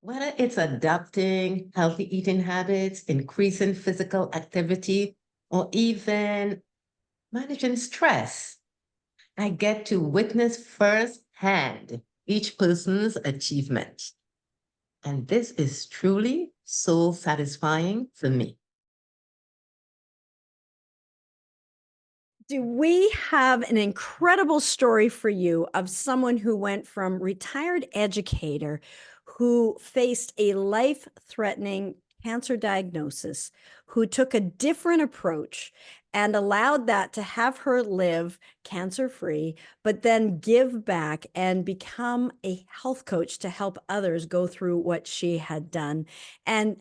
Whether it's adopting healthy eating habits, increasing physical activity, or even managing stress, I get to witness firsthand each person's achievement. And this is truly so satisfying for me. Do we have an incredible story for you of someone who went from retired educator who faced a life-threatening cancer diagnosis, who took a different approach and allowed that to have her live cancer-free, but then give back and become a health coach to help others go through what she had done? And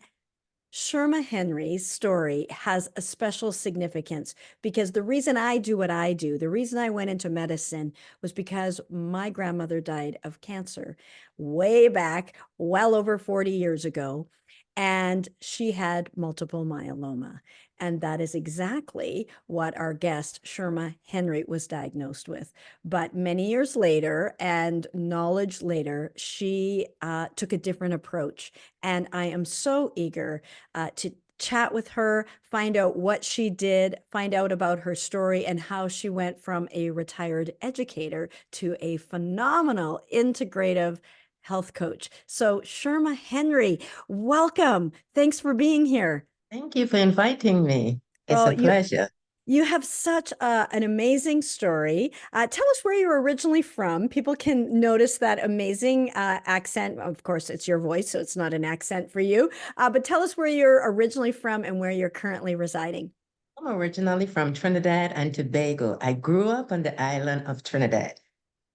Sherma Henry's story has a special significance because the reason I do what I do, the reason I went into medicine was because my grandmother died of cancer way back, well over 40 years ago. And she had multiple myeloma. And that is exactly what our guest, Sherma Henry, was diagnosed with. But many years later and knowledge later, she took a different approach. And I am so eager to chat with her, find out what she did, find out about her story and how she went from a retired educator to a phenomenal integrative health coach. So, Sherma Henry, welcome. Thanks for being here. Thank you for inviting me. It's Well, a pleasure. you have such an amazing story. Tell us where you're originally from. People can notice that amazing accent. Of course, it's your voice, so it's not an accent for you. But tell us where you're originally from and where you're currently residing. I'm originally from Trinidad and Tobago. I grew up on the island of Trinidad,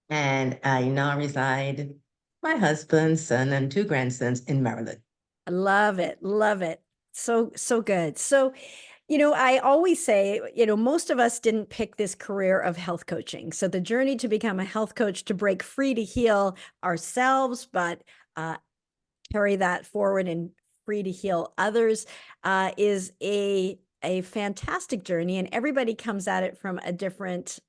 and I now reside, my husband, son, and two grandsons in Maryland. I love it. Love it. So good. So, I always say, most of us didn't pick this career of health coaching. So the journey to become a health coach, to break free, to heal ourselves, but uh, carry that forward and free to heal others is a fantastic journey, and everybody comes at it from a different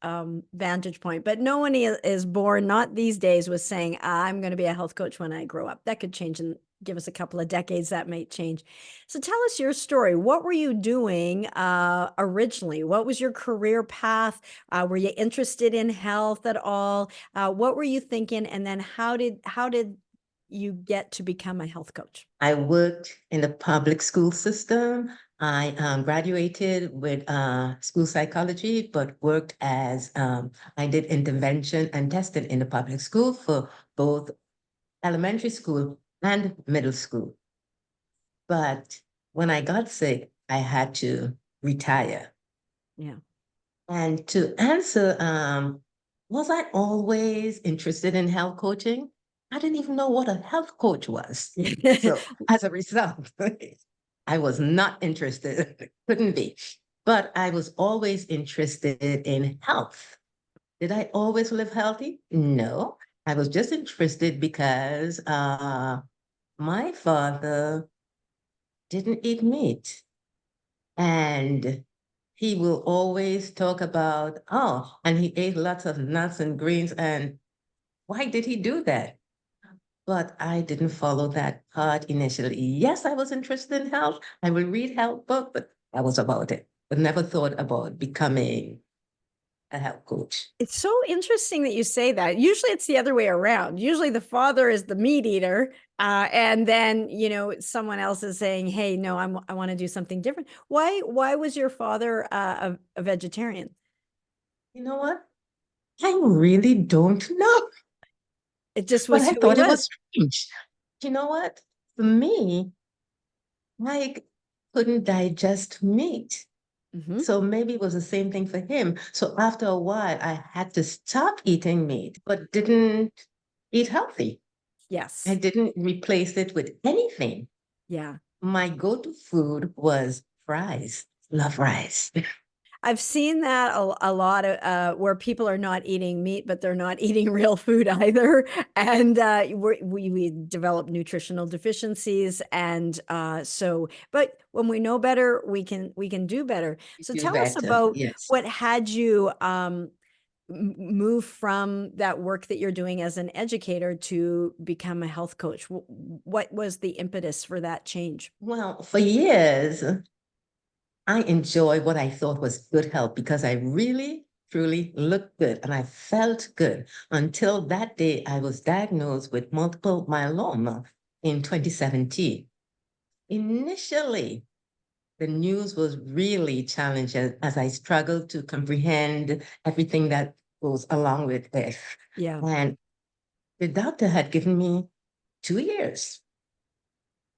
vantage point. But no one is born, not these days, with saying, I'm going to be a health coach when I grow up. That could change and give us a couple of decades. That might change. So tell us your story. What were you doing originally? What was your career path? Were you interested in health at all? What were you thinking? And then how did you get to become a health coach? I worked in the public school system. I graduated with school psychology, but worked as I did intervention and testing in the public school for both elementary school and middle school. But when I got sick, I had to retire. Yeah. And to answer, was I always interested in health coaching? I didn't even know what a health coach was. So as a result, I was not interested, couldn't be. But I was always interested in health. Did I always live healthy? No. I was just interested because my father didn't eat meat. And he will always talk about, oh, and he ate lots of nuts and greens. And why did he do that? But I didn't follow that part initially. Yes, I was interested in health. I will read health book, but that was about it. But never thought about becoming a health coach. It's so interesting that you say that. Usually it's the other way around. Usually the father is the meat eater. And then, someone else is saying, hey, no, I want to do something different. Why was your father a vegetarian? You know what? I really don't know, It just but was I who he thought it was. was strange. You know what? For me, I couldn't digest meat. Hmm. So maybe it was the same thing for him. So after a while, I had to stop eating meat, but didn't eat healthy. I Yes. didn't replace it with anything. Yeah. My go-to food was fries. Love fries. I've seen that a lot of where people are not eating meat, but they're not eating real food either, and we develop nutritional deficiencies, and so. But when we know better, we can do better. You So do tell us better. about Yes. what had you move from that work that you're doing as an educator to become a health coach? What was the impetus for that change? Well, for years, I enjoyed what I thought was good health because I really, truly looked good and I felt good until that day I was diagnosed with multiple myeloma in 2017. Initially, the news was really challenging as I struggled to comprehend everything that goes along with it. Yeah. And the doctor had given me 2 years.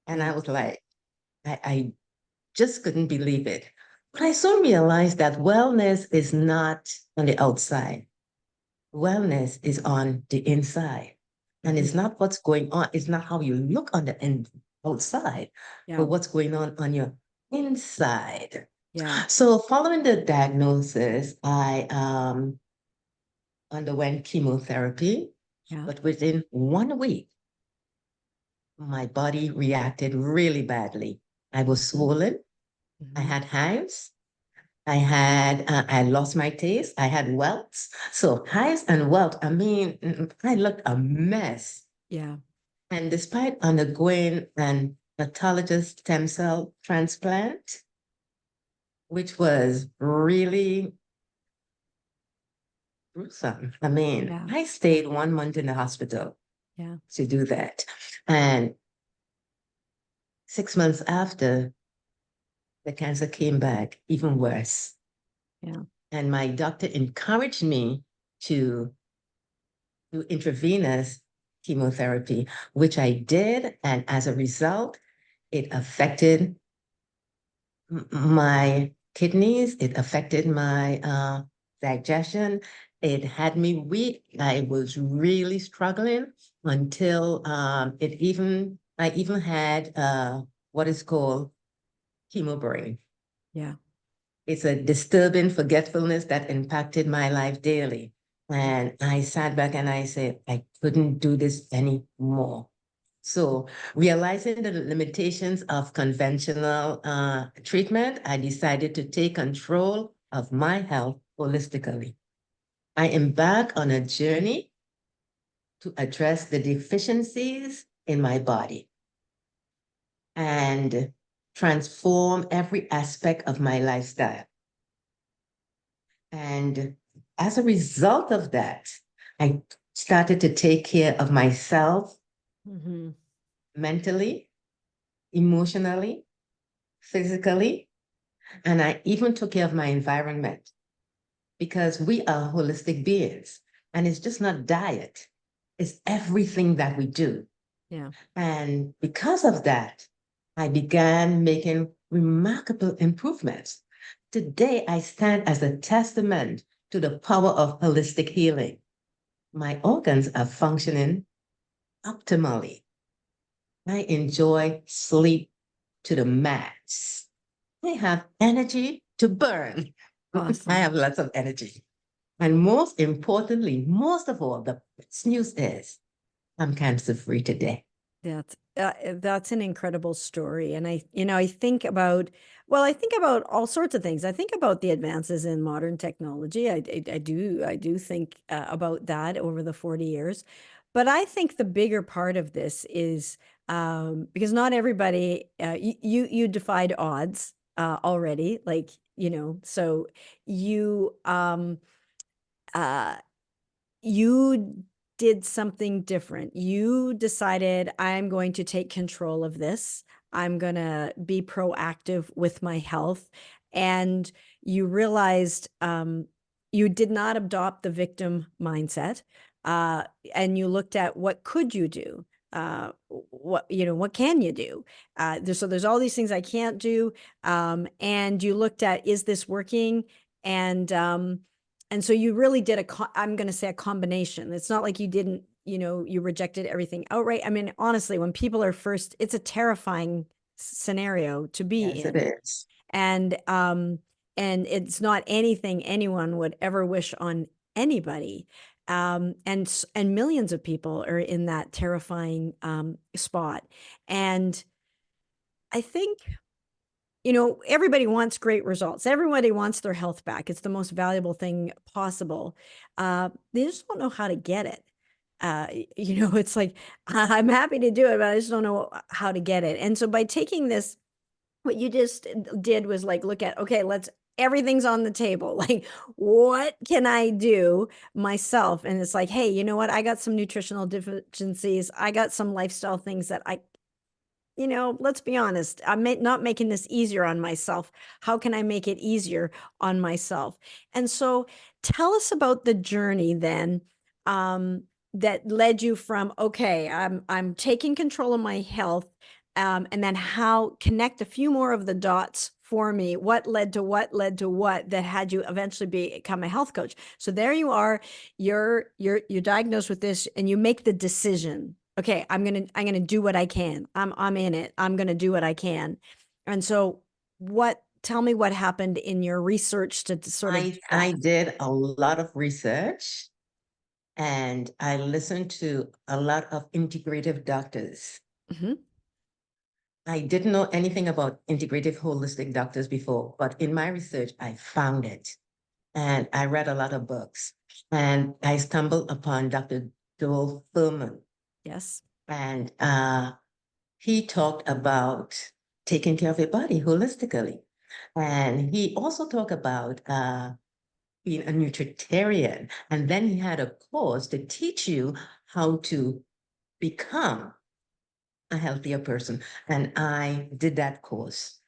And Yeah. I was like, I just couldn't believe it. But I soon realized that wellness is not on the outside. Wellness is on the inside. And it's not what's going on, it's not how you look on the outside, Yeah. but what's going on your inside. Yeah. So following the diagnosis, I underwent chemotherapy, Yeah. but within 1 week, my body reacted really badly. I was swollen. I Mhm. had hives. I lost my taste. I had welts. So hives and welt, I mean, I looked a mess. Yeah. And despite undergoing an autologous stem cell transplant, which was really gruesome. I mean, Yeah. I stayed 1 month in the hospital Yeah. to do that. And 6 months after, the cancer came back even worse. Yeah. And my doctor encouraged me to do intravenous chemotherapy, which I did. And as a result, it affected my kidneys, it affected my digestion. It had me weak. I was really struggling until I even had what is called chemo brain. Yeah. It's a disturbing forgetfulness that impacted my life daily. And I sat back and I said, I couldn't do this anymore. So, realizing the limitations of conventional treatment, I decided to take control of my health holistically. I embarked on a journey to address the deficiencies in my body and transform every aspect of my lifestyle. And as a result of that, I started to take care of myself Mhm. mentally, emotionally, physically, and I even took care of my environment because we are holistic beings. And it's just not diet, it's everything that we do. Yeah. And because of that, I began making remarkable improvements. Today, I stand as a testament to the power of holistic healing. My organs are functioning optimally. I enjoy sleep to the max. I have energy to burn. I Awesome. have lots of energy. And most importantly, most of all, the best news is I'm cancer free today. That's an incredible story. And I think about, well, I think about all sorts of things. I think about the advances in modern technology. I do think about that over the 40 years. But I think the bigger part of this is because not everybody, you defied odds already, like, so you, uh, you did something different. You decided, I'm going to take control of this. I'm going to be proactive with my health. And you realized you did not adopt the victim mindset. Uh, and you looked at what could you do? What can you do? So there's all these things I can't do. And you looked at, is this working? And so you really did I'm going to say a combination. It's not like you didn't, you rejected everything outright. I mean, honestly, when people are first, it's a terrifying scenario to be Yes, it in. is. And it's not anything anyone would ever wish on anybody. And millions of people are in that terrifying spot. And I think everybody wants great results. Everybody wants their health back. It's the most valuable thing possible. They just don't know how to get it. It's like, I'm happy to do it, but I just don't know how to get it. And so by taking this, what you just did was like, look at, okay, everything's on the table. Like, what can I do myself? And it's like, hey, you know what? I got some nutritional deficiencies. I got some lifestyle things that let's be honest, I'm not making this easier on myself. How can I make it easier on myself? And so tell us about the journey then, that led you from, okay, I'm taking control of my health, and then how connect a few more of the dots for me. What led to what that had you eventually become a health coach? So there you are, you're diagnosed with this, and you make the decision, okay, I'm gonna do what I can. I'm in it. I'm gonna do what I can. And so tell me what happened in your research to sort of do I that. did a lot of research and I listened to a lot of integrative doctors. Mhm. I didn't know anything about integrative holistic doctors before, but in my research, I found it. And I read a lot of books. And I stumbled upon Dr. Joel Fullman. Yes. And he talked about taking care of your body holistically. And he also talked about being a nutritarian. And then he had a course to teach you how to become a healthier person. And I did that course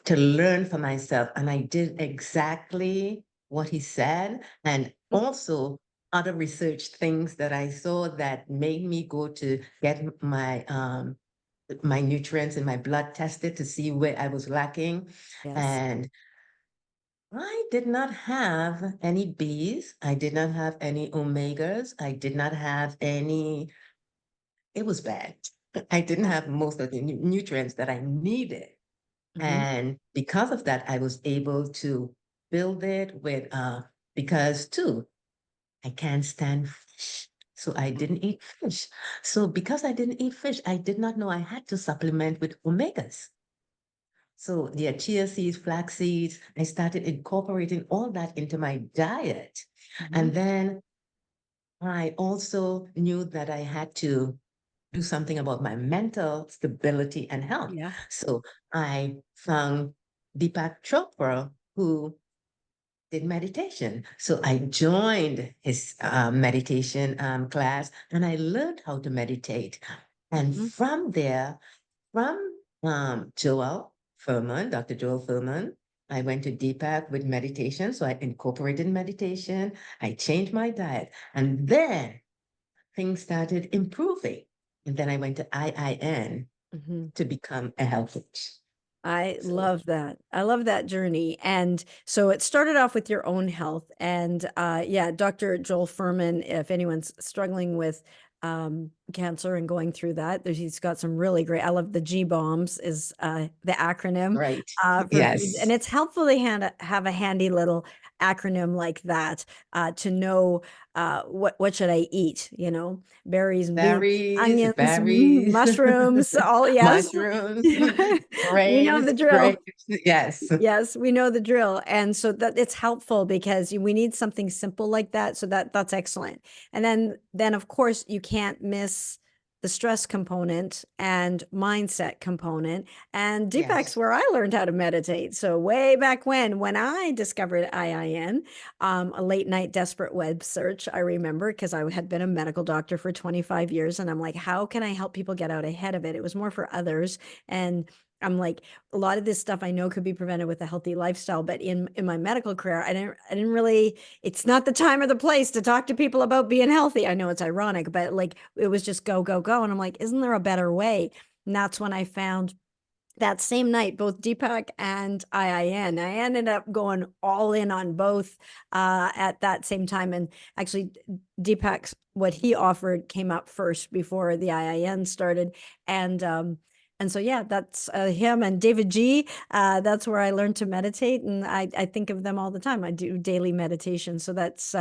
to learn for myself. And I did exactly what he said. And also other research things that I saw that made me go to get my nutrients in my blood tested to see where I was lacking. Yes. And I did not have any B's. I did not have any omegas. I did not have any, it was bad. I didn't have most of the nutrients that I needed. Mhm. And because of that, I was able to build it with, because too, I can't stand fish. So I didn't eat fish. So because I didn't eat fish, I did not know I had to supplement with omegas. So the chia seeds, flax seeds, I started incorporating all that into my diet. Mhm. And then I also knew that I had to do something about my mental stability and health. Yeah. So I found Deepak Chopra, who did meditation. So I joined his meditation class and I learned how to meditate. And Mhm. from there, from Joel Furman, Dr. Joel Furman, I went to Deepak with meditation. So I incorporated meditation. I changed my diet. And then things started improving. And then I went to IIN Mhm. to become a health coach. I So love that. I love that journey. And so it started off with your own health. And yeah, Dr. Joel Furman, if anyone's struggling with cancer and going through that, he's got some really great, I love the G bombs is the acronym right. for foods. And Yes. it's helpful to have a handy little acronym like that to know what should I eat, berries and beans, Berries, onions, berries, mushrooms, all yes. mushrooms, We know the drill. grapes. Yes. Yes, we know the drill. And so that it's helpful because we need something simple like that. So that's excellent. And then of course you can't miss the stress component and mindset component. And Deepak's Yes. where I learned how to meditate. So way back when I discovered IIN, a late night desperate web search, I remember because I had been a medical doctor for 25 years. And I'm like, how can I help people get out ahead of it? It was more for others. And I'm like, a lot of this stuff I know could be prevented with a healthy lifestyle, but in my medical career, I didn't really, it's not the time or the place to talk to people about being healthy. I know it's ironic, but like it was just go, go, go. And I'm like, isn't there a better way? And that's when I found that same night, both Deepak and IIN. I ended up going all in on both at that same time. And actually, Deepak's what he offered came up first before the IIN started. And so, yeah, that's him and David G. That's where I learned to meditate. And I think of them all the time. I do daily meditation. So that's,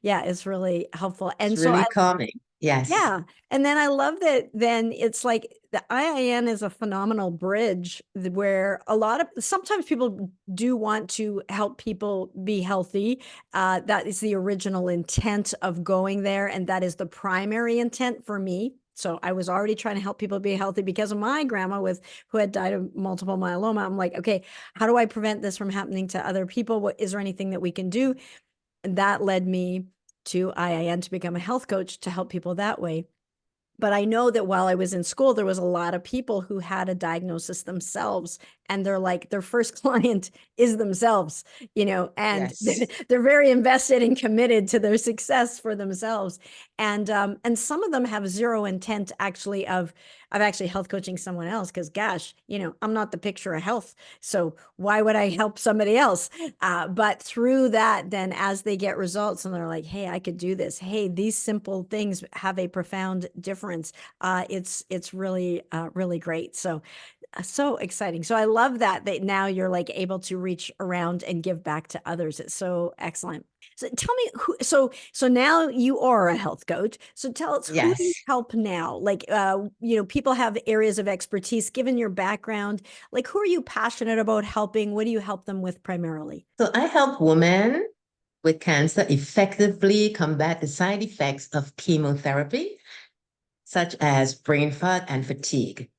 yeah, it's really helpful. It's And so really calming. Yes. Yeah. And then I love that then it's like the IIN is a phenomenal bridge where a lot of sometimes people do want to help people be healthy. That is the original intent of going there. And that is the primary intent for me. So I was already trying to help people be healthy because of my grandma who had died of multiple myeloma. I'm like, okay, how do I prevent this from happening to other people? What is there anything that we can do? And that led me to IIN to become a health coach to help people that way. But I know that while I was in school, there was a lot of people who had a diagnosis themselves, and they're like, their first client is themselves, and Yes. they're very invested and committed to their success for themselves. And some of them have zero intent actually of actually health coaching someone else. Cause gosh, I'm not the picture of health. So why would I help somebody else? But through that, then as they get results and they're like, hey, I could do this. Hey, these simple things have a profound difference. It's really, really great. So exciting. So I love that now you're like able to reach around and give back to others. It's so excellent. So tell me so now you are a health coach. So tell us, who do you Yes. help now? Like people have areas of expertise given your background. Like, who are you passionate about helping? What do you help them with primarily? So I help women with cancer effectively combat the side effects of chemotherapy, such as brain fog and fatigue.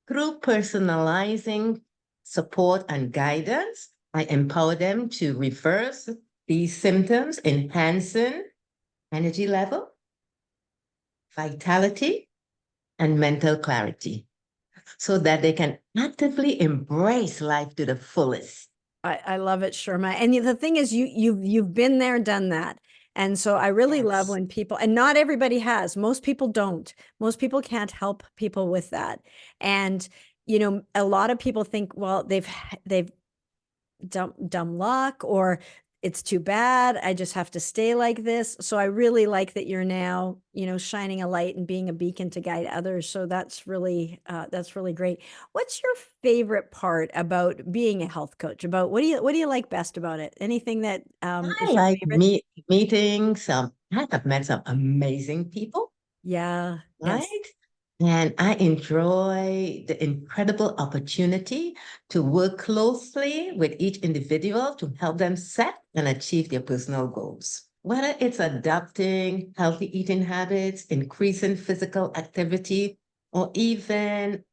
Through personalizing support and guidance, I empower them to reverse these symptoms, enhancing energy level, vitality, and mental clarity so that they can actively embrace life to the fullest. I love it, Sherma. And the thing is, you've been there, done that. And so I really love Yes. when people, and not everybody has, most people don't. Most people can't help people with that. And, a lot of people think, well, they've dumb luck, or it's too bad. I just have to stay like this. So I really like that you're now, shining a light and being a beacon to guide others. So that's really great. What's your favorite part about being a health coach? About what do you like best about it? Anything that I is your like favorite? meeting some, I have met some amazing people, Yeah. Yes. right? And I enjoy the incredible opportunity to work closely with each individual to help them set and achieve their personal goals. Whether it's adopting healthy eating habits, increasing physical activity, or even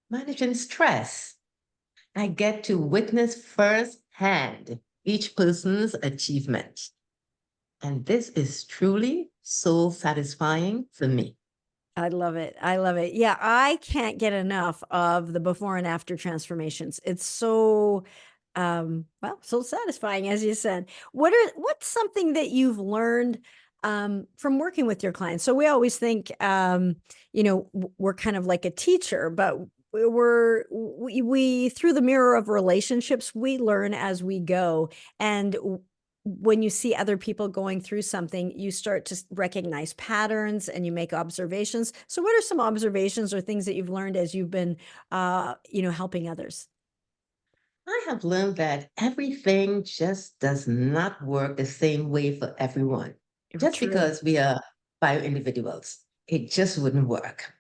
managing stress, I get to witness firsthand each person's achievement. And this is truly so satisfying for me. I love it. I love it. Yeah, I can't get enough of the before and after transformations. It's so so satisfying, as you said. What's something that you've learned from working with your clients? So we always think we're kind of like a teacher, but we through the mirror of relationships, we learn as we go. And when you see other people going through something, you start to recognize patterns and you make observations. So what are some observations or things that you've learned as you've been, helping others? I have learned that everything just does not work the same way for everyone. Just True. because we are bio individuals, it just wouldn't work.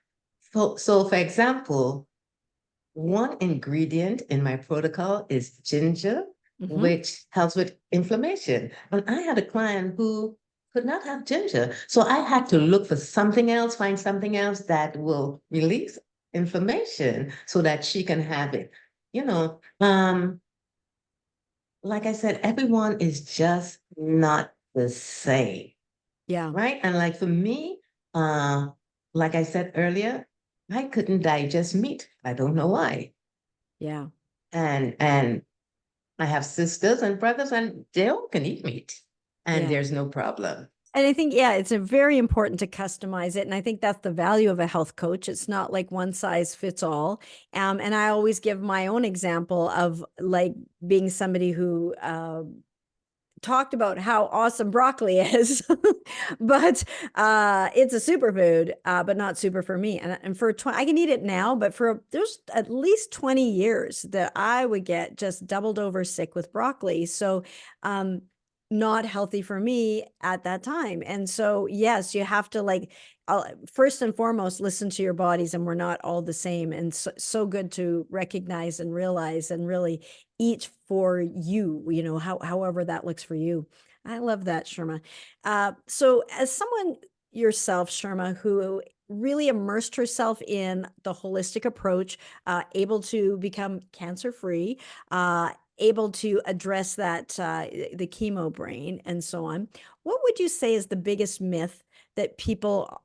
So for example, one ingredient in my protocol is ginger, Hmm. which helps with inflammation. And I had a client who could not have ginger. So I had to look for something else, find something else that will release inflammation so that she can have it. You know, like I said, everyone is just not the same, Yeah. right? And like for me, uh, like I said earlier, I couldn't digest meat. I don't know why. Yeah. And I have sisters and brothers, and they all can eat meat, and Yeah. there's no problem. And I think, yeah, it's a very important to customize it. And I think that's the value of a health coach. It's not like one size fits all. And I always give my own example of like being somebody who talked about how awesome broccoli is, but it's a superfood, but not super for me. And for I can eat it now, but for there's at least 20 years that I would get just doubled over sick with broccoli. So, um, not healthy for me at that time. And so, yes, you have to like, first and foremost, listen to your bodies, and we're not all the same. And so good to recognize and realize and really eat for you, however that looks for you. I love that, Sherma. So as someone yourself, Sherma, who really immersed herself in the holistic approach, able to become cancer-free, able to address that the chemo brain and so on. What would you say is the biggest myth that people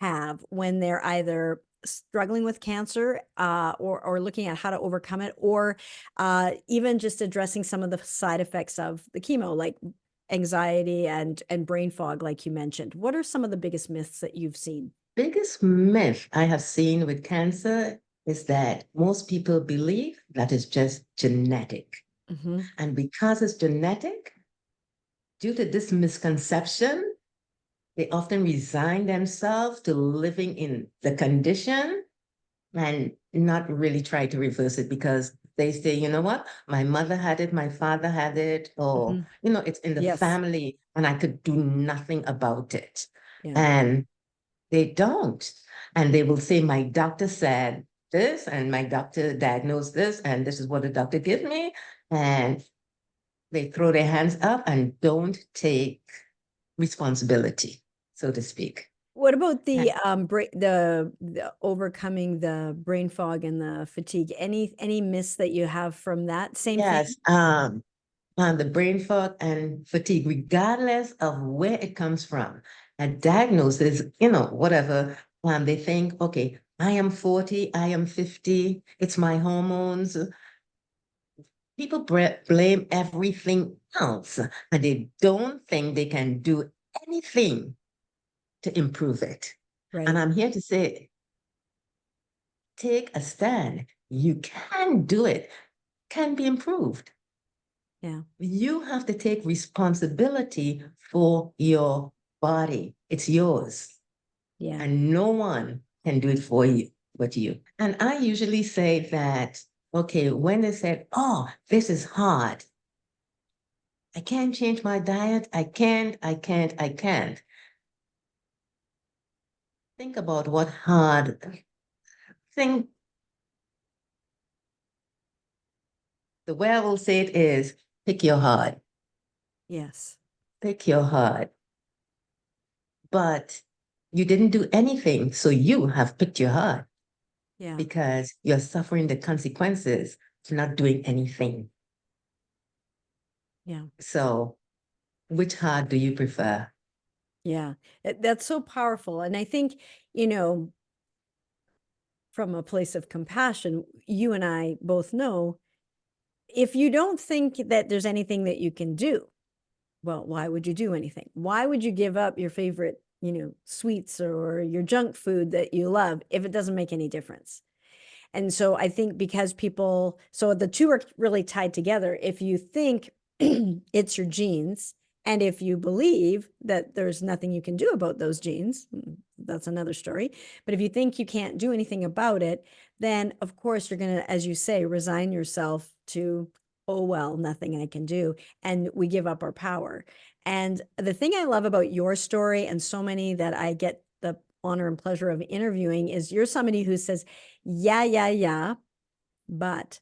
have when they're either struggling with cancer, or looking at how to overcome it, or even just addressing some of the side effects of the chemo, like anxiety and brain fog, like you mentioned? What are some of the biggest myths that you've seen? Biggest myth I have seen with cancer is that most people believe that it's just genetic. Mm-hmm. And because it's genetic, due to this misconception, they often resign themselves to living in the condition and not really try to reverse it, because they say, you know what, my mother had it, my father had it, or, Mm-hmm. it's in the Yes. family and I could do nothing about it. Yeah. And they don't. And they will say, my doctor said this, and my doctor diagnosed this, and this is what the doctor gave me. And they throw their hands up and don't take responsibility, so to speak. What about the And the overcoming the brain fog and the fatigue? Any myths that you have from that? Same thing? yes, the brain fog and fatigue, regardless of where it comes from, a diagnosis, whatever, they think, okay, I am 40, I am 50, it's my hormones. People blame everything else, and they don't think they can do anything to improve it. And Right. I'm here to say, take a stand. You can do it, can be improved. Yeah. You have to take responsibility for your body. It's yours, Yeah. and no one can do it for you but you. And I usually say that, okay, when they said, oh, this is hard, I can't change my diet, I can't. Think about what hard. Think the way I will say it is, pick your heart, Yes. pick your heart. But you didn't do anything, so you have picked your heart, Yeah. because you're suffering the consequences of not doing anything. Yeah. So, which heart do you prefer? Yeah. That's so powerful. And I think, you know, from a place of compassion, you and I both know, if you don't think that there's anything that you can do, well, why would you do anything? Why would you give up your favorite, sweets or your junk food that you love if it doesn't make any difference? And so I think because people, so the two are really tied together. If you think it's your genes, and if you believe that there's nothing you can do about those genes, that's another story. But if you think you can't do anything about it, then of course you're going to, as you say, resign yourself to, oh, well, nothing I can do. And we give up our power. And the thing I love about your story, and so many that I get the honor and pleasure of interviewing, is you're somebody who says, yeah, but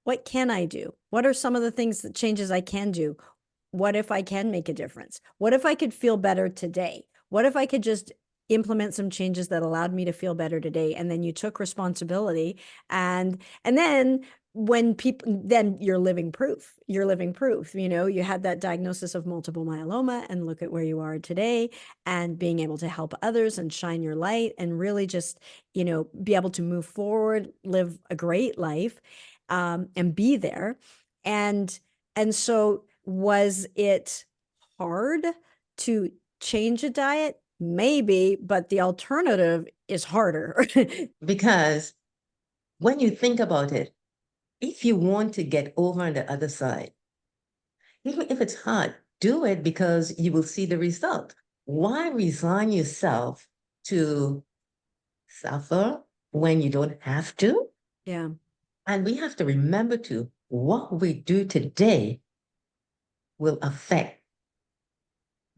what can I do? What are some of the things that changes I can do? What if I can make a difference? What if I could feel better today? What if I could just implement some changes that allowed me to feel better today? And then you took responsibility, and then when people, then you're living proof. You're living proof. You had that diagnosis of multiple myeloma, and look at where you are today, and being able to help others and shine your light, and really just, be able to move forward, live a great life, and be there. And so, was it hard to change a diet? Maybe, but the alternative is harder. Because when you think about it, if you want to get over on the other side, even if it's hard, do it, because you will see the result. Why resign yourself to suffer when you don't have to? Yeah. And we have to remember to, what we do today will affect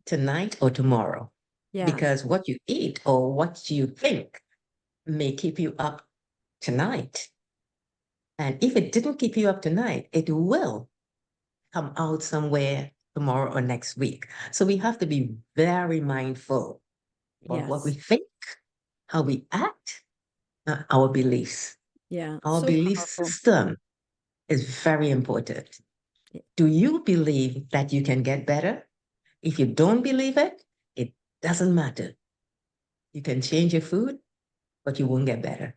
tonight or tomorrow. Yeah. Because what you eat or what you think may keep you up tonight. And if it didn't keep you up tonight, it will come out somewhere tomorrow or next week. So we have to be very mindful of what we Yes. think, how we act, our beliefs. Yeah. Our So belief powerful. system is very important. Do you believe that you can get better? If you don't believe it, it doesn't matter. You can change your food, but you won't get better.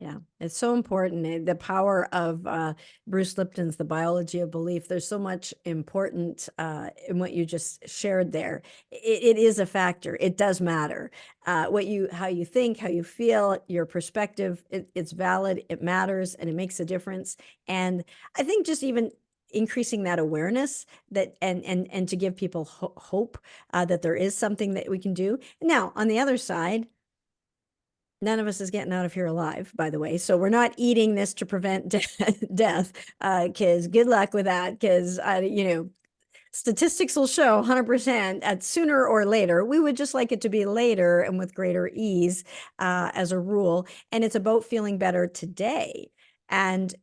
Yeah, it's so important. The power of Bruce Lipton's The Biology of Belief. There's so much important in what you just shared there. It is a factor. It does matter. How you think, how you feel, your perspective, it's valid, it matters, and it makes a difference. And I think just even increasing that awareness that and to give people hope that there is something that we can do. Now, on the other side, none of us is getting out of here alive, by the way. So we're not eating this to prevent death, because good luck with that. Because statistics will show 100% at sooner or later. We would just like it to be later and with greater ease, as a rule. And it's about feeling better today and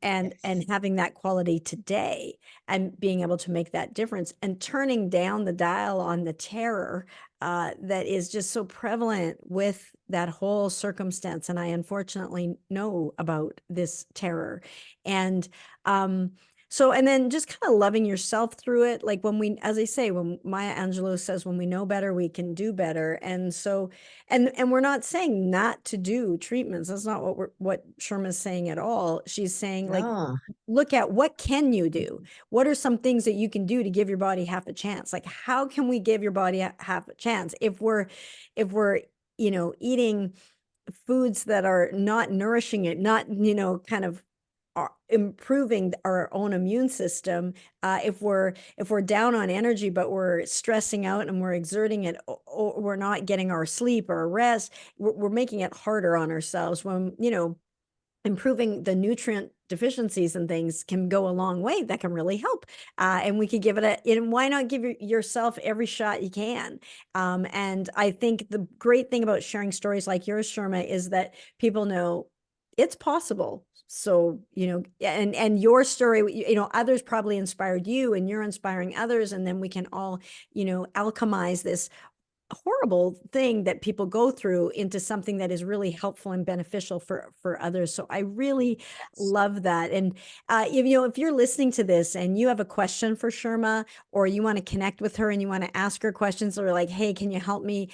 having that quality today and being able to make that difference and turning down the dial on the terror that is just so prevalent with that whole circumstance. And I unfortunately know about this terror. And so, and then just kind of loving yourself through it. Like as I say, when Maya Angelou says, when we know better, we can do better. And so, and we're not saying not to do treatments. That's not what Sherma's saying at all. She's saying, like, No. look at what can you do? What are some things that you can do to give your body half a chance? Like, how can we give your body half a chance? If we're, eating foods that are not nourishing it, not, kind of improving our own immune system, if we're down on energy but we're stressing out and we're exerting it, or we're not getting our sleep or rest, we're making it harder on ourselves. When improving the nutrient deficiencies and things can go a long way. That can really help. And we could give it and why not give yourself every shot you can? And I think the great thing about sharing stories like yours, Sherma, is that people know it's possible. So, and your story, others probably inspired you and you're inspiring others. And then we can all, alchemize this horrible thing that people go through into something that is really helpful and beneficial for others. So I really love that. And if you're listening to this and you have a question for Sherma, or you want to connect with her and you want to ask her questions, or like, hey, can you help me,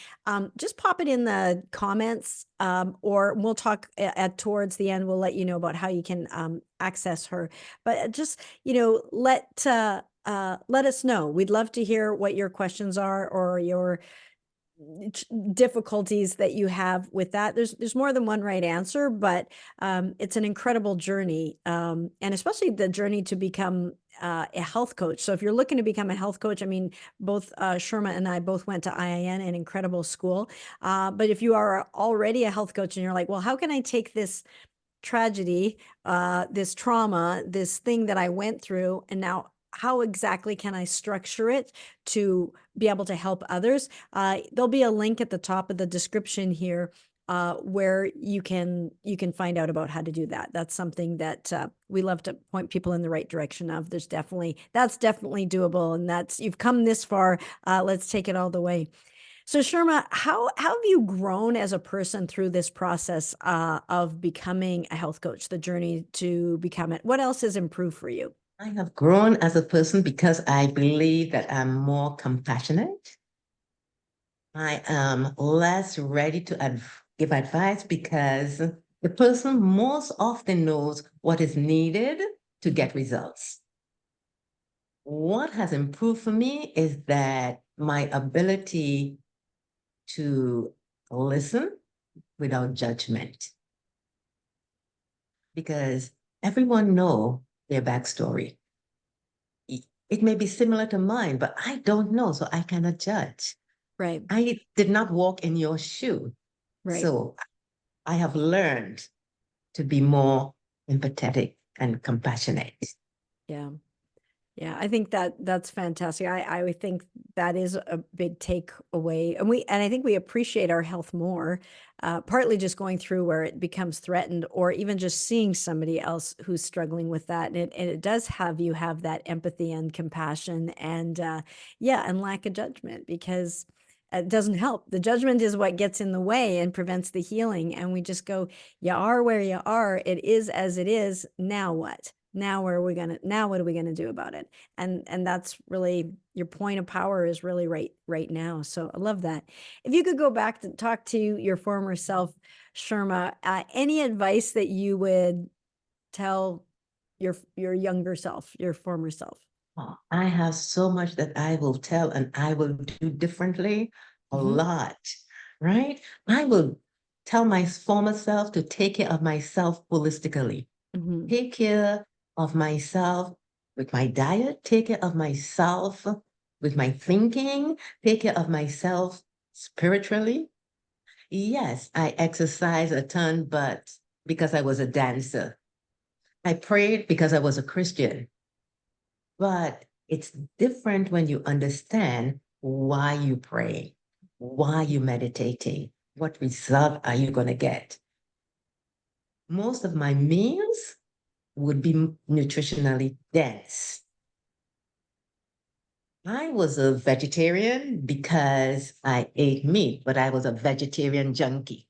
just pop it in the comments, or we'll talk towards the end. We'll let you know about how you can access her. But just let us know. We'd love to hear what your questions are, or your difficulties that you have with that. There's more than one right answer, but it's an incredible journey, and especially the journey to become a health coach. So if you're looking to become a health coach, I mean, both Sherma and I both went to IIN, an incredible school. But if you are already a health coach and you're like, well, how can I take this tragedy, this trauma, this thing that I went through, and now how exactly can I structure it to be able to help others? There'll be a link at the top of the description here, where you can find out about how to do that. That's something that we love to point people in the right direction of. That's definitely doable, and you've come this far. Let's take it all the way. So Sherma, how have you grown as a person through this process of becoming a health coach, the journey to become it? What else has improved for you? I have grown as a person because I believe that I'm more compassionate. I am less ready to give advice because the person most often knows what is needed to get results. What has improved for me is that my ability to listen without judgment, because everyone knows their backstory. It may be similar to mine, but I don't know, so I cannot judge. Right. I did not walk in your shoe. Right. So I have learned to be more empathetic and compassionate. Yeah. Yeah, I think that that's fantastic. I would think that is a big takeaway, and I think we appreciate our health more, partly just going through where it becomes threatened, or even just seeing somebody else who's struggling with that, and it does have you have that empathy and compassion, and yeah, and lack of judgment, because it doesn't help. The judgment is what gets in the way and prevents the healing, and we just go, "You are where you are. It is as it is. Now what?" Now where are we gonna now what are we gonna do about it? And that's really your point of power is really right now. So I love that. If you could go back to talk to your former self, Sherma, any advice that you would tell your younger self, your former self? Oh, I have so much that I will tell and I will do differently. A Hmm. lot, right? I will tell my former self to take care of myself holistically. Hmm. Take care of myself with my diet, take care of myself with my thinking, take care of myself spiritually. Yes, I exercise a ton, but because I was a dancer. I prayed because I was a Christian. But it's different when you understand why you pray, why you meditating, what result are you going to get. Most of my meals would be nutritionally dense. I was a vegetarian because I ate meat, but I was a vegetarian junkie,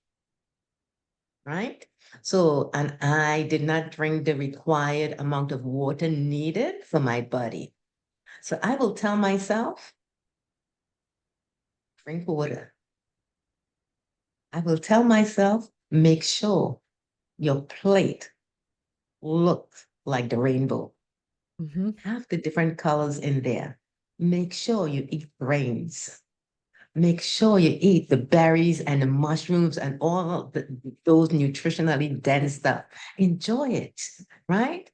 right? So, and I did not drink the required amount of water needed for my body. So I will tell myself, drink water. I will tell myself, make sure your plate looks like the rainbow. Hmm. Have the different colors in there. Make sure you eat grains. Make sure you eat the berries and the mushrooms and all of those nutritionally Yeah. dense stuff. Enjoy it, right?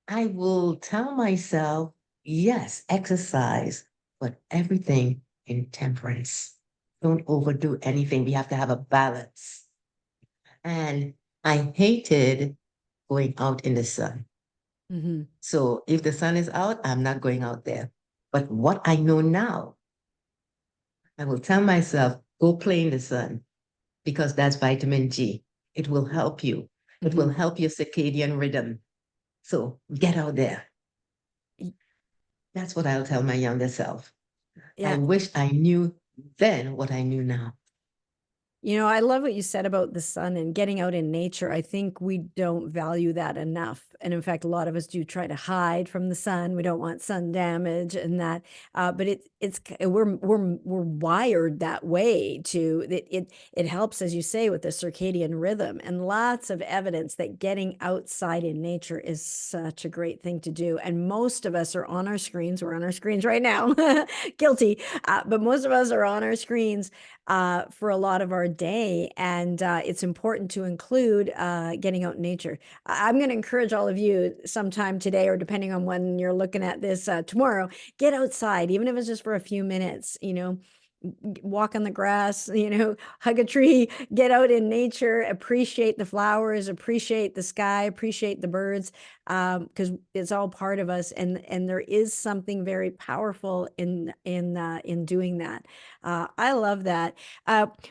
I will tell myself, yes, exercise, but everything in temperance. Don't overdo anything. We have to have a balance. And I hated going out in the sun. Hmm. So if the sun is out, I'm not going out there. But what I know now, I will tell myself, go play in the sun because that's vitamin G. It will help you. It will Hmm. help your circadian rhythm. So get out there. That's what I'll tell my younger self. I Yeah. wish I knew then what I knew now. You know, I love what you said about the sun and getting out in nature. I think we don't value that enough. And in fact, a lot of us do try to hide from the sun. We don't want sun damage and that. But we're wired that way to it helps, as you say, with the circadian rhythm, and lots of evidence that getting outside in nature is such a great thing to do. And most of us are on our screens. We're on our screens right now. Guilty. But most of us are on our screens for a lot of our day. And it's important to include getting out in nature. I'm going to encourage all of you sometime today, or depending on when you're looking at this tomorrow, get outside, even if it's just for a few minutes, walk on the grass, hug a tree, get out in nature, appreciate the flowers, appreciate the sky, appreciate the birds, because it's all part of us, and there is something very powerful in doing that. I love that.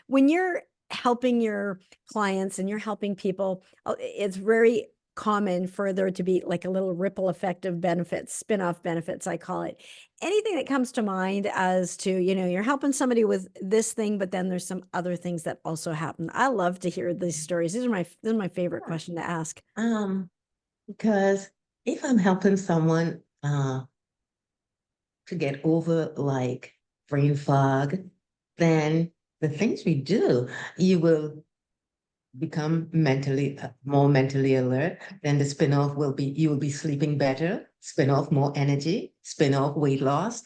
When you're helping your clients and you're helping people, it's very common for there to be like a little ripple effect of benefits, spin-off benefits, I call it. Anything that comes to mind as to, you're helping somebody with this thing, but then there's some other things that also happen. I love to hear these stories. This is my favorite Sure. question to ask. Um, because if I'm helping someone to get over like brain fog, then the things we do, you will become mentally more mentally alert. Then the spin-off will be you will be sleeping better, spin off more energy, spin off weight loss,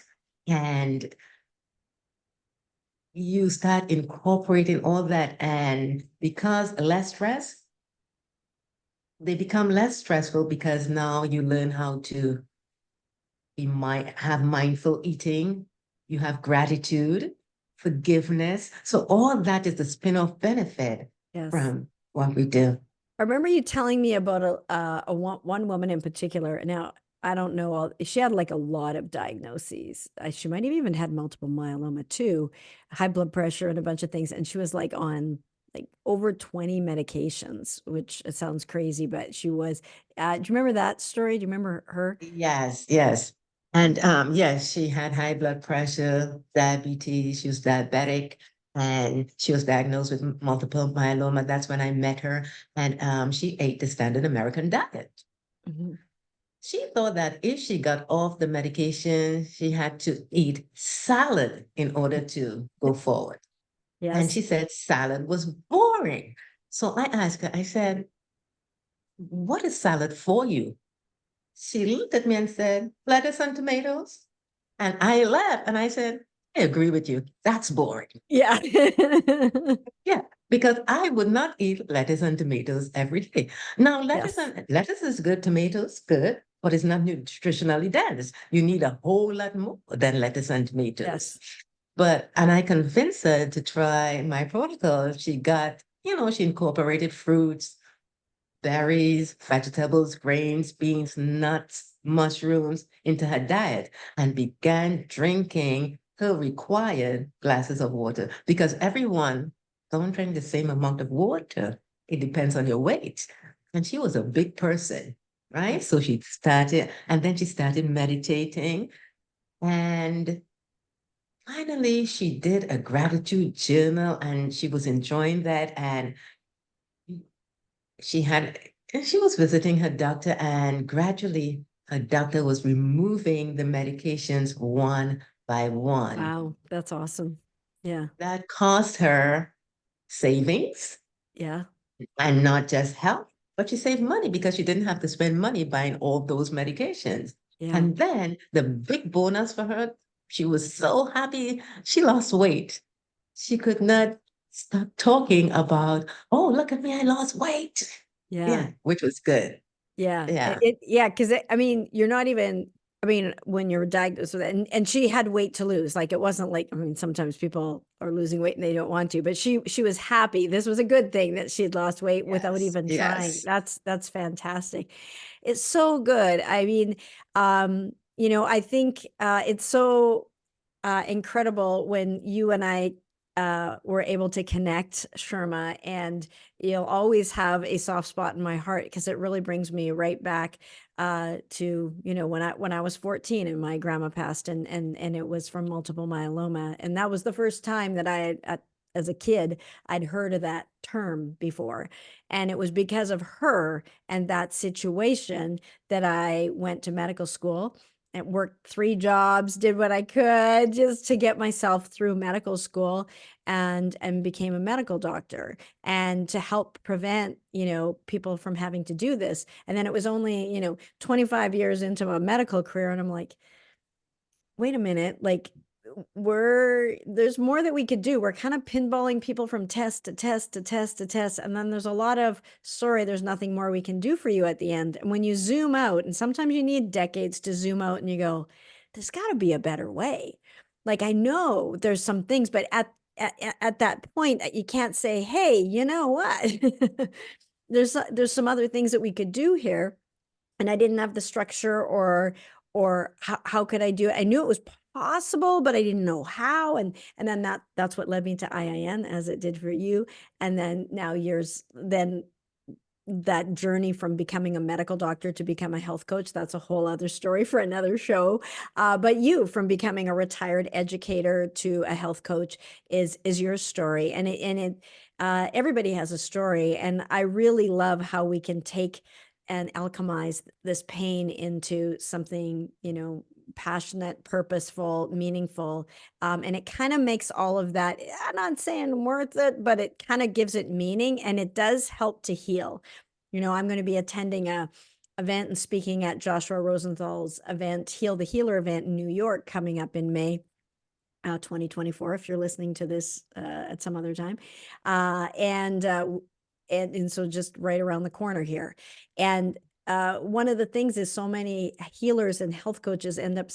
and you start incorporating all that. And because less stress, they become less stressful because now you learn how to have mindful eating, you have gratitude, forgiveness. So all that is the spin-off benefit Yes. from what we do. I remember you telling me about one woman in particular. Now, I don't know all she had like a lot of diagnoses. She might have even had multiple myeloma too, high blood pressure and a bunch of things. And she was like on like over 20 medications, which it sounds crazy, but she was. Do you remember that story? Do you remember her? Yes, yes. And yes, she had high blood pressure, diabetes, she was diabetic, and she was diagnosed with multiple myeloma. That's when I met her. And she ate the standard American diet. Mhm. She thought that if she got off the medication, she had to eat salad in order to go forward. And Yes. she said salad was boring. So I asked her, I said, what is salad for you? She looked at me and said, lettuce and tomatoes. And I laughed and I said, I agree with you. That's boring. Yeah. Yeah, because I would not eat lettuce and tomatoes every day. Now, Yes. lettuce is good, tomatoes good, but it's not nutritionally dense. You need a whole lot more than lettuce and tomatoes. Yes. And I convinced her to try my protocol. She got, she incorporated fruits, berries, vegetables, grains, beans, nuts, mushrooms into her diet and began drinking her required glasses of water because everyone don't drink the same amount of water. It depends on your weight. And she was a big person, right? So she started, and then she started meditating. And finally, she did a gratitude journal and she was enjoying that. And she had she was visiting her doctor and gradually her doctor was removing the medications one by one. Wow. That's awesome. Yeah. That cost her savings Yeah. and not just health, but she saved money because she didn't have to spend money buying all those medications. Yeah. And then the big bonus for her, she was so happy she lost weight. She could not stop talking about, oh, look at me, I lost weight. Yeah. Yeah, which was good. Yeah. Yeah. Yeah, because I mean, you're not even I mean, when you're diagnosed with it, and she had weight to lose. Like it wasn't like I mean, sometimes people are losing weight and they don't want to, but she was happy. This was a good thing that she had lost weight without Yes, even trying. yes. That's fantastic. It's so good. I mean, I think it's so incredible when you and I were able to connect, Sherma, and you'll always have a soft spot in my heart because it really brings me right back to when I was 14 and my grandma passed and it was from multiple myeloma, and that was the first time that as a kid I'd heard of that term before, and it was because of her and that situation that I went to medical school and worked 3 jobs, did what I could just to get myself through medical school and became a medical doctor and to help prevent, people from having to do this. And then it was only, 25 years into a medical career and I'm like, wait a minute, like there's more that we could do. We're kind of pinballing people from test to test to test to test. And then there's a lot of, sorry, there's nothing more we can do for you at the end. And when you zoom out, and sometimes you need decades to zoom out and you go, there's got to be a better way. Like I know there's some things, but at that point, you can't say, hey, you know what? There's some other things that we could do here, and I didn't have the structure or how could I do it? I knew it was possible, but I didn't know how. And then that's what led me to IIN as it did for you. And then now then that journey from becoming a medical doctor to become a health coach, that's a whole other story for another show. But you from becoming a retired educator to a health coach is your story. Everybody has a story. And I really love how we can take and alchemize this pain into something, passionate, purposeful, meaningful. And it kind of makes all of that, I'm not saying worth it, but it kind of gives it meaning and it does help to heal. I'm going to be attending a event and speaking at Joshua Rosenthal's event, Heal the Healer event in New York coming up in May. 2024, if you're listening to this at some other time. And so just right around the corner here. And one of the things is so many healers and health coaches end up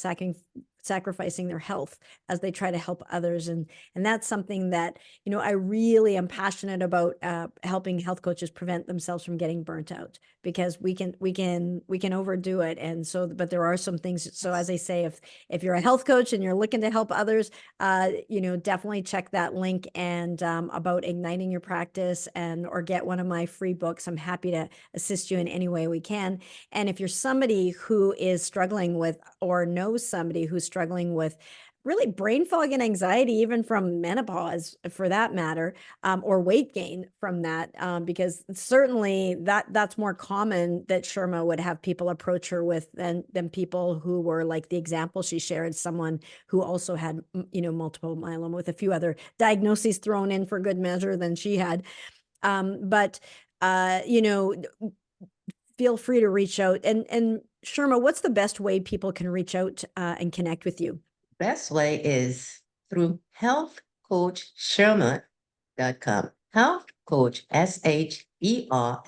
sacrificing their health as they try to help others. And that's something that, I really am passionate about, helping health coaches prevent themselves from getting burnt out, because we can overdo it. And so, but there are some things. So as I say, if you're a health coach and you're looking to help others, definitely check that link and about igniting your practice, or get one of my free books. I'm happy to assist you in any way we can. And if you're somebody who is struggling with, or knows somebody who's struggling with really brain fog and anxiety, even from menopause for that matter, or weight gain from that, because certainly that's more common that Sherma would have people approach her with than people who were like the example she shared, someone who also had, multiple myeloma with a few other diagnoses thrown in for good measure than she had. But feel free to reach out. And Sherma, what's the best way people can reach out and connect with you? Best way is through healthcoachsherma.com. Health Coach, SHERMA.com.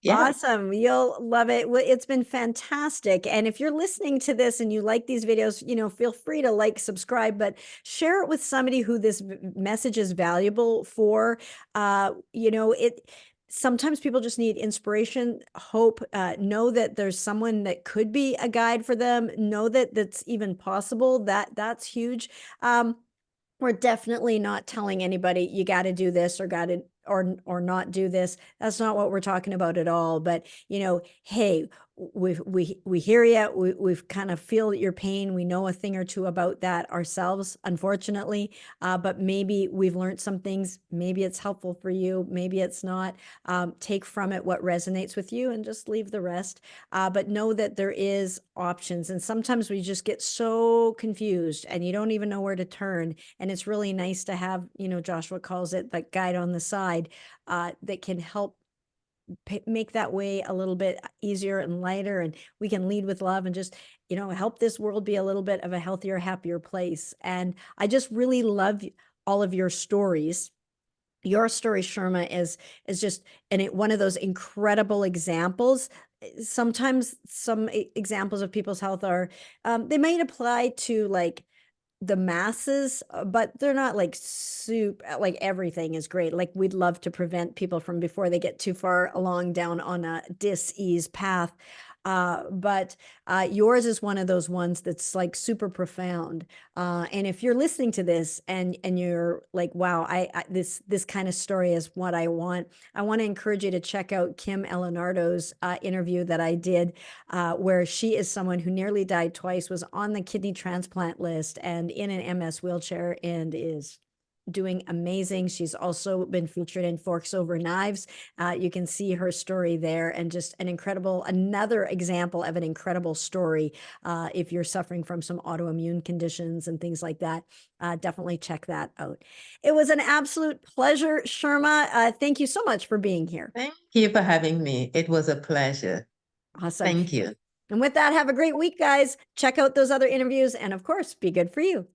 Yeah. Awesome. You'll love it. Well, it's been fantastic. And if you're listening to this and you like these videos, feel free to like, subscribe, but share it with somebody who this message is valuable for. Sometimes people just need inspiration, hope, know that there's someone that could be a guide for them, know that that's even possible. That's huge. We're definitely not telling anybody you got to do this or got to or not do this. That's not what we're talking about at all. But hey, we hear you. We've kind of feel your pain. We know a thing or two about that ourselves, unfortunately. But maybe we've learned some things. Maybe it's helpful for you. Maybe it's not. Take from it what resonates with you and just leave the rest. But know that there is options. And sometimes we just get so confused and you don't even know where to turn. And it's really nice to have, Joshua calls it the guide on the side, that can help make that way a little bit easier and lighter. And we can lead with love and just, help this world be a little bit of a healthier, happier place. And I just really love all of your stories. Your story, Sherma, is just one of those incredible examples. Sometimes some examples of people's health are, they might apply to like the masses, but they're not like like everything is great. Like we'd love to prevent people from before they get too far along down on a dis-ease path. But yours is one of those ones that's like super profound. And if you're listening to this and you're like, wow, this kind of story is what I want to encourage you to check out Kim Elenardo's interview that I did, where she is someone who nearly died twice, was on the kidney transplant list and in an MS wheelchair, and is doing amazing. She's also been featured in Forks Over Knives. You can see her story there, and just another example of an incredible story. If you're suffering from some autoimmune conditions and things like that, definitely check that out. It was an absolute pleasure, Sherma. Thank you so much for being here. Thank you for having me. It was a pleasure. Awesome. Thank you. And with that, have a great week, guys. Check out those other interviews, and of course, be good for you.